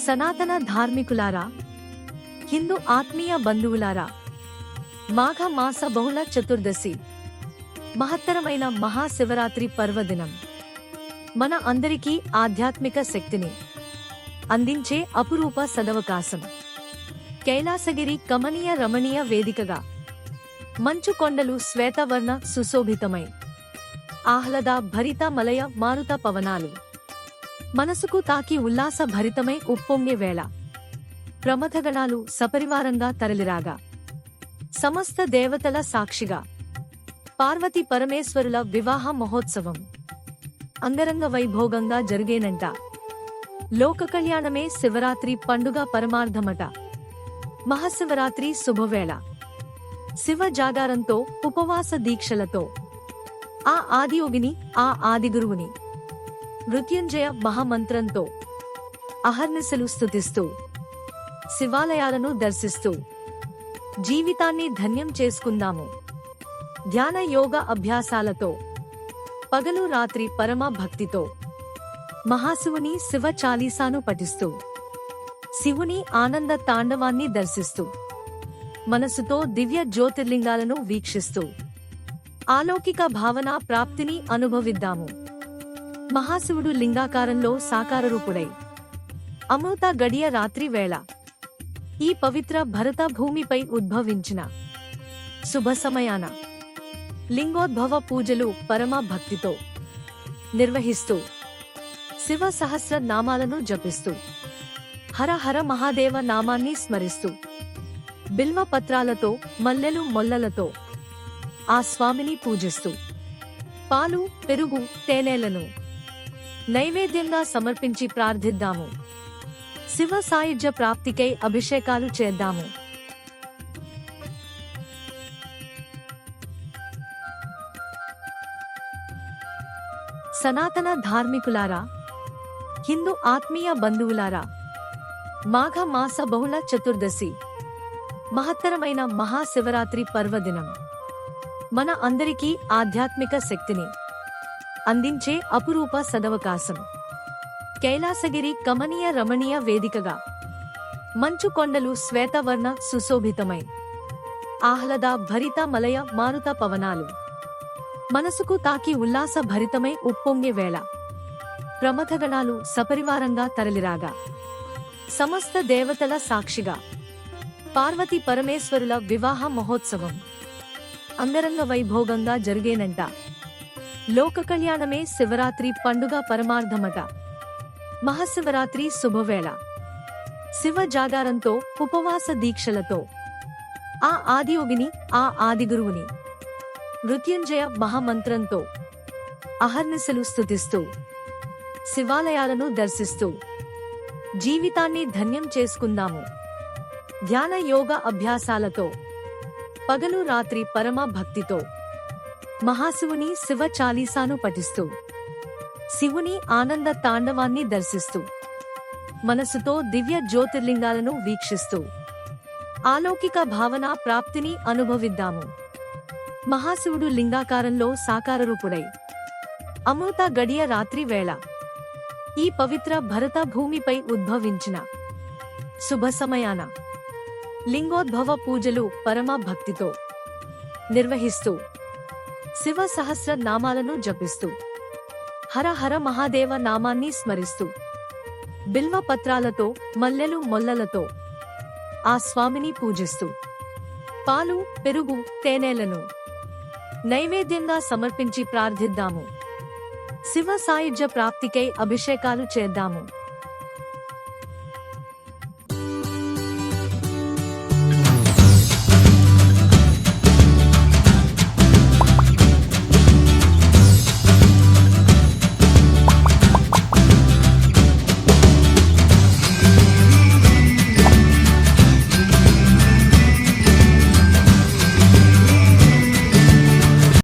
సనాతన ధార్మికులారా, హిందూ ఆత్మీయ బంధువులారా, మాఘ మాస బహుళ చతుర్దశి మహత్తరమైన మహాశివరాత్రి పర్వదినం మన అందరికీ ఆధ్యాత్మిక శక్తిని అందించే అపురూప సదవకాశం. కైలాసగిరి కమనీయ రమణీయ వేదికగా మంచు కొండలు శ్వేతవర్ణ సుశోభితమై ఆహ్లాద భరిత మలయ మారుత పవనాలు మనసుకు తాకి ఉల్లాస భరితమై ఉప్పొంగే వేళ ప్రమథగణాలు సపరివారంగా తరలిరాగా సమస్త దేవతల సాక్షిగా పార్వతీ పరమేశ్వరుల వివాహ మహోత్సవం అంగరంగ వైభోగంగా జరిగేనంట. లోక కళ్యాణమే శివరాత్రి పండుగ పరమార్థమట. మహాశివరాత్రి శుభవేళ శివ జాగారంతో ఉపవాస దీక్షలతో ఆ ఆదియోగిని ఆ ఆదిగురువుని మృత్యుంజయ మహామంత్రంతో అహర్నిశలు స్తుతిస్తూ శివాలయాలను దర్శిస్తూ జీవితాన్ని ధన్యం చేసుకుందాము. ధ్యాన యోగ అభ్యాసాలతో పగలు రాత్రి పరమ భక్తితో మహాశివుని శివ చాలీసాను పఠిస్తూ శివుని ఆనంద తాండవాన్ని దర్శిస్తూ మనసుతో దివ్య జ్యోతిర్లింగాలను వీక్షిస్తూ ఆలౌకిక భావన ప్రాప్తిని అనుభవిద్దాము. మహాశివుడు లింగాకారంలో సాకారరూపుడై అమృత గడియ రాత్రి వేళ ఈ పవిత్ర భరత భూమిపై ఉద్భవించిన శుభ సమయాన లింగోద్భవ పూజలు పరమ భక్తితో నిర్వహిస్తూ శివ సహస్ర నామాలను జపిస్తూ హర హర మహాదేవ నామాన్ని స్మరిస్తూ బిల్వ పత్రాలతో మల్లెలు మొల్లలతో ఆ స్వామిని పూజిస్తూ పాలు పెరుగు తేనెలను నైవేద్యంగా సమర్పించి ప్రార్థిద్దాము. శివ సాయుధ్య ప్రాప్తికై అభిషేకాలు చేద్దాము. సనాతన ధార్మికులారా, హిందూ ఆత్మీయ బంధువులారా, మాఘ మాస బహుళ చతుర్దశి మహత్తరమైన మహాశివరాత్రి పర్వదినం మన అందరికీ ఆధ్యాత్మిక శక్తిని అందించే అపురూప సదవకాశం. కైలాసగిరి కమనీయ రమణీయ వేదికగా మంచు కొండలు శ్వేతవర్ణ సుశోభితమై ఆహ్లాద భరిత మలయ మారుత పవనాలు మనసుకు తాకి ఉల్లాస భరితమై ఉప్పొంగే వేళ ప్రమథగణాలు సపరివారంగా తరలిరాగా సమస్త దేవతల సాక్షిగా పార్వతీ పరమేశ్వరుల వివాహ మహోత్సవం అంగరంగ వైభోగంగా జరిగేనంట. లోక కళ్యాణమే శివరాత్రి పండుగ పరమార్థమట. మహాశివరాత్రి శుభవేళ శివ జాగారంతో ఉపవాస దీక్షలతో ఆ ఆదియోగిని ఆ ఆదిగురువుని మృత్యుంజయ మహామంత్రంతో అహర్నిశలు స్తుతిస్తూ శివాలయాలను దర్శిస్తూ జీవితాన్ని ధన్యం చేసుకుందాము. ధ్యాన యోగ అభ్యాసాలతో పగలు రాత్రి పరమ భక్తితో మహాశివుని శివ చాలీసాను పఠిస్తూ శివుని ఆనంద తాండవాన్ని దర్శిస్తూ మనసుతో దివ్య జ్యోతిర్లింగాలను వీక్షిస్తూ ఆలౌకిక భావన ప్రాప్తిని అనుభవిద్దాము. మహాశివుడు లింగాకారంలో సాకారరూపుడై అమృత గడియ రాత్రి వేళ ఈ పవిత్ర భరత భూమిపై ఉద్భవించిన శుభ సమయాన లింగోద్భవ పూజలు పరమ భక్తితో నిర్వహిస్తూ శివ సహస్ర నామాలను జపిస్తూ హర హర మహాదేవ నామాన్ని స్మరిస్తూ బిల్వ పత్రాలతో మల్లెలు మొల్లలతో ఆ స్వామిని పూజిస్తూ పాలు పెరుగు తేనెలను నైవేద్యంగా సమర్పించి ప్రార్థిద్దాము. శివ సాయుధ్య ప్రాప్తికై అభిషేకాలు చేద్దాము.